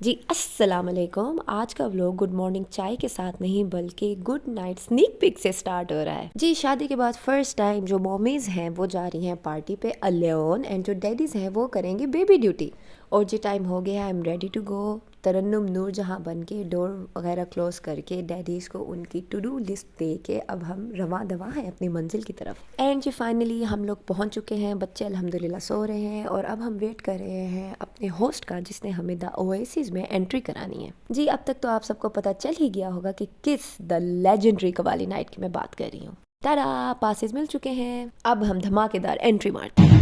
जी अस्सलाम वालेकुम। आज का व्लॉग गुड मॉर्निंग चाय के साथ नहीं बल्कि गुड नाइट स्नीक पिक से स्टार्ट हो रहा है। जी शादी के बाद फर्स्ट टाइम जो मॉमीज हैं वो जा रही हैं पार्टी पे अलोन एंड जो डैडीज हैं वो करेंगे बेबी ड्यूटी। और जी टाइम हो गया, I am ready to go. Tarannum Noor Jahan बन के डोर वगैरह क्लोज करके डैडीज़ को उनकी टू डू लिस्ट दे के अब हम रवां दवा हैं अपनी मंजिल की तरफ। एंड जी फाइनली हम लोग पहुँच चुके हैं। बच्चे अल्हम्दुलिल्लाह सो रहे हैं और अब हम वेट कर रहे हैं अपने होस्ट का जिसने हमें द ओएसिस में एंट्री करानी है। जी अब तक तो आप सबको पता चल ही गया होगा कि किस द लेजेंडरी कवाली नाइट की मैं बात कर रही हूँ। तारा पासेस मिल चुके हैं, अब हम धमाकेदार एंट्री मारते हैं।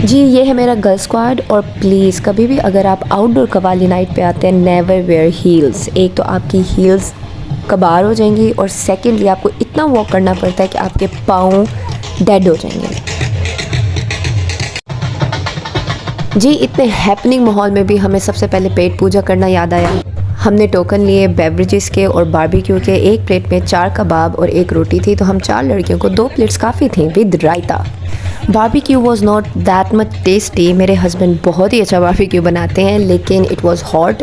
जी ये है मेरा गर्ल स्क्वाड। और प्लीज़ कभी भी अगर आप आउटडोर कवाली नाइट पे आते हैं नेवर वेयर हील्स। एक तो आपकी हील्स कबार हो जाएंगी और सेकेंडली आपको इतना वॉक करना पड़ता है कि आपके पाँव डेड हो जाएंगे। जी इतने हैपनिंग माहौल में भी हमें सबसे पहले पेट पूजा करना याद आया। हमने टोकन लिए बेवरेजेस के और बारबेक्यू के। एक प्लेट में 4 कबाब और 1 रोटी थी, तो हम 4 लड़कियों को 2 प्लेट्स काफ़ी थी with raita. Barbecue was not that much tasty. मेरे हस्बैंड बहुत ही अच्छा बारबेक्यू बनाते हैं, लेकिन इट वॉज हॉट,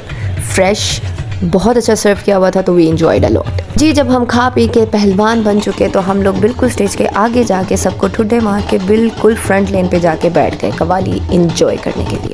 फ्रेश, बहुत अच्छा सर्व किया हुआ था, तो वी एंजॉयड अ लॉट। जी जब हम खा पी के पहलवान बन चुके तो हम लोग बिल्कुल स्टेज के आगे जाके सबको ठुड्डे मार के बिल्कुल फ्रंट लेन पे जाके बैठ गए कवाली इंजॉय करने के लिए।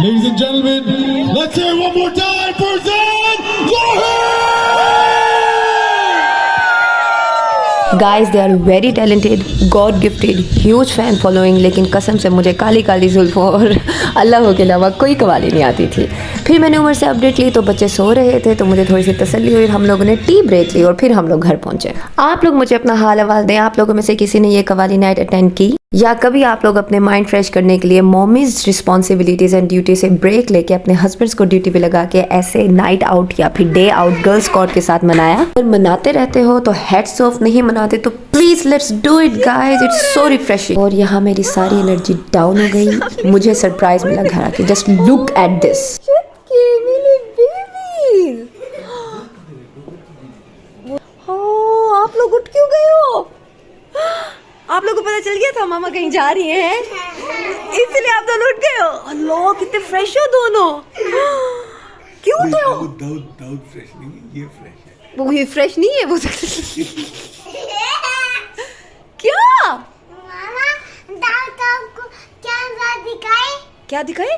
Ladies and gentlemen, let's hear one more time for Zan Lohan! Guys, they are very talented, God gifted, huge fan following, लेकिन कसम से मुझे काली काली जुल्फों और अल्लाह के अलावा कोई कवाली नहीं आती थी। फिर मैंने उमर से अपडेट ली तो बच्चे सो रहे थे, तो मुझे थोड़ी सी तसल्ली हुई। हम लोगों ने टी ब्रेक ली और फिर हम लोग घर पहुंचे। आप लोग मुझे अपना हाल हवाल दें, आप लोगों में से किसी ने ये कवाली नाइट अटेंड की या कभी आप लोग अपने माइंड फ्रेश करने के लिए मॉमीज रिस्पॉन्सिबिलिटीज एंड ड्यूटी से ब्रेक लेके अपने हस्बैंड्स को ड्यूटी पे लगा के ऐसे नाइट आउट या फिर डे आउट गर्ल स्क्वाड के साथ मनाया। अगर मनाते रहते हो तो हेड्स ऑफ, नहीं मनाते तो please let's do it guys, it's so refreshing. और यहाँ मेरी सारी एनर्जी डाउन हो गई। मुझे सरप्राइज मिला घर आके। Just look at this. आप लोग उठ क्यों गए हो? आप लोगों को पता चल गया था मामा कहीं जा रही हैं, इसलिए आप दोनों उठ गए हो। अल्लाह कितने फ्रेश हो दोनों। क्यों उठे हो? दाऊद फ्रेश नहीं है, ये फ्रेश है। वो ये फ्रेश नहीं है वो। क्या मामा दाऊद आपको क्या दिखाए?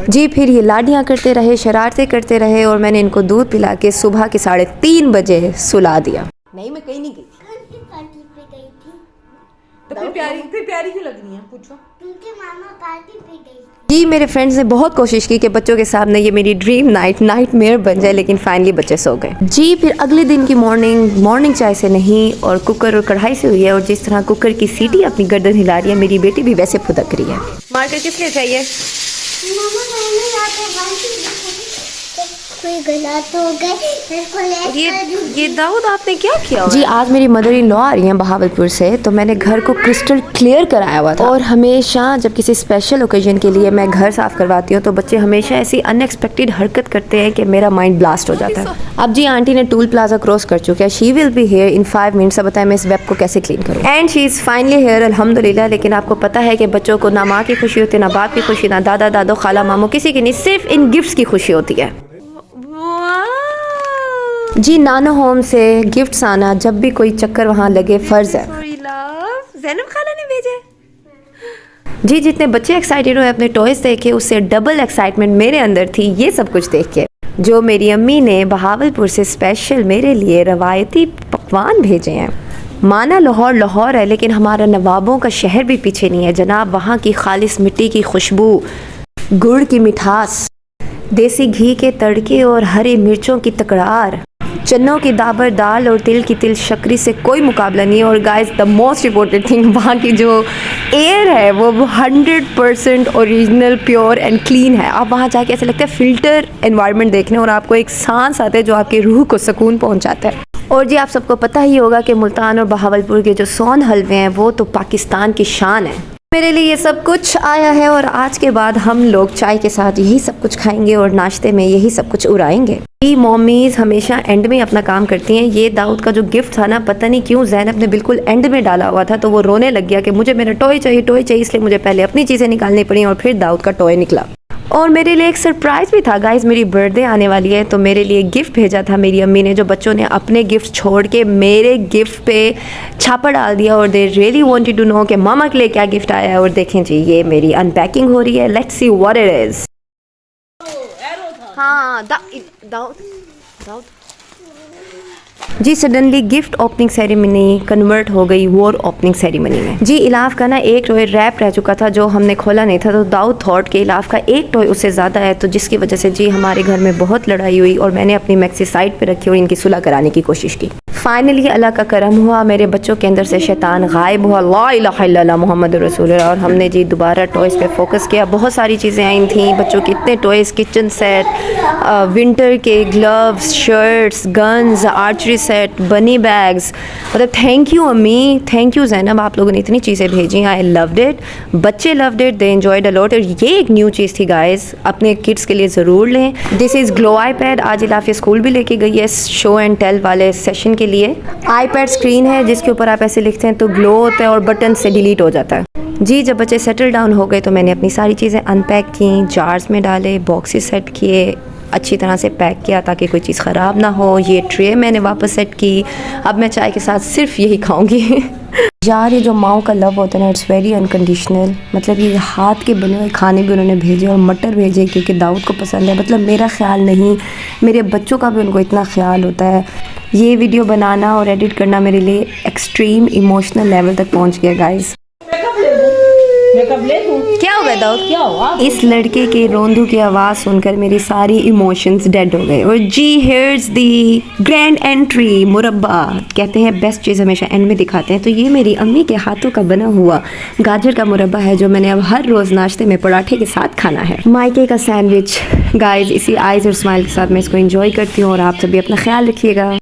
जी फिर ये लाडियाँ करते रहे, शरारतें करते रहे और मैंने इनको दूध पिला के सुबह के 3:30 बजे सुला दिया। नहीं मैं कहीं नहीं गई। पार्टी पे गई थी तो फिर प्यारी क्यों लग रही है? पूछो। क्योंकि मामा पार्टी पे गई थी। जी मेरे फ्रेंड्स ने बहुत कोशिश की कि बच्चों के सामने ये मेरी ड्रीम नाइटमेयर बन जाए, लेकिन फाइनली बच्चे सो गए। जी फिर अगले दिन की मॉर्निंग चाय से नहीं और कुकर और कढ़ाई से हुई है। और जिस तरह कुकर की सीटी अपनी गर्दन हिला रही है, मेरी बेटी भी वैसे फुदक रही है। मार्कर किस लिए चाहिए? मामा मैंने जाके कोई गलत हो गई। ये दाऊद आपने क्या किया? जी आज मेरी मदर इन लॉ आ रही हैं बहावलपुर से, तो मैंने घर को क्रिस्टल क्लियर कराया हुआ था। और हमेशा जब किसी स्पेशल ओकेजन के लिए मैं घर साफ करवाती हूँ तो बच्चे हमेशा ऐसी अनएक्सपेक्टेड हरकत करते हैं कि मेरा माइंड ब्लास्ट हो जाता है। अब जी आंटी ने टूल प्लाजा क्रॉस कर चुका है। She will be here in 5 minutes. अब बताएं मैं इस वेब को कैसे क्लीन करूँ। And she is finally here अल्हम्दुलिल्लाह। लेकिन आपको पता है कि बच्चों को ना माँ की खुशी होती है, ना बाप की खुशी, ना दादा दादो खाला मामू, किसी की नहीं, सिर्फ इन गिफ्ट्स की खुशी होती है। जी नानो होम से गिफ्ट्स आना जब भी कोई चक्कर वहाँ लगे फ़र्ज़ है। ज़ैनब खाला ने भेजे। जी जितने बच्चे एक्साइटेड हुए अपने टॉयज देख के, उससे डबल एक्साइटमेंट मेरे अंदर थी ये सब कुछ देख के। जो मेरी अम्मी ने बहावलपुर से स्पेशल मेरे लिए रवायती पकवान भेजे हैं। माना लाहौर लाहौर है, लेकिन हमारा नवाबों का शहर भी पीछे नहीं है जनाब। वहाँ की खालिस मिट्टी की खुशबू, गुड़ की मिठास, देसी घी के तड़के और हरी मिर्चों की तकरार, चन्नों की दाबर दाल और तिल की तिल शक्री से कोई मुकाबला नहीं है। और guys the most important thing, वहाँ की जो एयर है वो 100% ओरिजिनल प्योर एंड क्लीन है। आप वहाँ जाके ऐसे लगता है फ़िल्टर एनवायरनमेंट देखने, और आपको एक सांस आता है जो आपकी रूह को सुकून पहुँचाता है। और जी आप सबको पता ही होगा कि मुल्तान और बहावलपुर के जो सोन हलवे हैं वो तो पाकिस्तान की शान है। मेरे लिए ये सब कुछ आया है और आज के बाद हम लोग चाय के साथ यही सब कुछ खाएंगे और नाश्ते में यही सब कुछ उड़ाएंगे। मॉमीज़ हमेशा एंड में अपना काम करती हैं। ये दाऊद का जो गिफ्ट था ना, पता नहीं क्यों ज़ैनब ने बिल्कुल एंड में डाला हुआ था, तो वो रोने लग गया कि मुझे मेरा टॉय चाहिए, इसलिए मुझे पहले अपनी चीज़ें निकालनी पड़ी और फिर दाऊद का टॉय निकला। और मेरे लिए एक सरप्राइज़ भी था गाइस, मेरी बर्थडे आने वाली है तो मेरे लिए गिफ्ट भेजा था मेरी अम्मी ने, जो बच्चों ने अपने गिफ्ट छोड़ के मेरे गिफ्ट पे छापा डाल दिया और they really wanted to know कि मामा के लिए क्या गिफ्ट आया है। और देखें जी ये मेरी अनपैकिंग हो रही है, let's see what it is. हाँ Dawood ji suddenly gift opening ceremony convert हो गई वॉर ओपनिंग सेरेमनी में। जी इलाफ का ना एक टॉय रैप रह चुका था जो हमने खोला नहीं था, तो दाऊद थॉट के इलाफ का एक टॉय उससे ज़्यादा है, तो जिसकी वजह से जी हमारे घर में बहुत लड़ाई हुई और मैंने अपनी मैक्सी साइड पे रखी और इनकी सुलह कराने की कोशिश की। फाइनली अल्लाह का करम हुआ, मेरे बच्चों के अंदर से शैतान गायब हुआ। ला इलाहा इल्लल्लाह मोहम्मद रसूलुल्लाह। और हमने जी दोबारा टॉयज़ पे फोकस किया। बहुत सारी चीज़ें आई थी बच्चों के, इतने टॉयज़, किचन सेट, विंटर के gloves, shirts, guns, archery set, बनी बैग्स। मतलब थैंक यू अम्मी, थैंक यू ज़ैनब, आप लोगों ने इतनी चीज़ें भेजी। आई लव्ड इट, बच्चे loved it, they enjoyed a lot. और ये एक न्यू चीज़ थी गाइस, अपने किड्स के लिए ज़रूर लें। This is glow iPad. आज इलाफिया स्कूल भी लेके गई है शो एंड टेल वाले सेशन के लिए। आईपैड स्क्रीन है जिसके ऊपर आप ऐसे लिखते हैं तो ग्लो होता है और बटन से डिलीट हो जाता है। जी जब बच्चे सेटल डाउन हो गए तो मैंने अपनी सारी चीज़ें अनपैक की, जार्स में डाले, बॉक्सेस सेट किए, अच्छी तरह से पैक किया ताकि कोई चीज़ ख़राब ना हो। ये ट्रे मैंने वापस सेट की। अब मैं चाय के साथ सिर्फ यही खाऊंगी। यार ये जो माओ का लव होता है ना, इट्स वेरी अनकंडीशनल। मतलब ये हाथ के बने हुए खाने भी उन्होंने भेजे और मटर भेजे क्योंकि दाऊद को पसंद है। मतलब मेरा ख्याल नहीं, मेरे बच्चों का भी उनको इतना ख्याल होता है। ये वीडियो बनाना और एडिट करना मेरे लिए एक्सट्रीम इमोशनल लेवल तक पहुंच गया गाइस। क्या हो गया दाऊद? क्या हुआ? इस लड़के के रोंदू की आवाज़ सुनकर मेरी सारी इमोशंस डेड हो गए। और जी हियर्स दी ग्रैंड एंट्री, मुरब्बा। कहते हैं बेस्ट चीज़ हमेशा एंड में दिखाते हैं, तो ये मेरी अम्मी के हाथों का बना हुआ गाजर का मुरब्बा है जो मैंने अब हर रोज़ नाश्ते में पराठे के साथ खाना है। मायके का सैंडविच गाइस, इसी आइज़ और स्माइल के साथ मैं इसको एंजॉय करती हूँ। और आप सभी अपना ख्याल रखिएगा।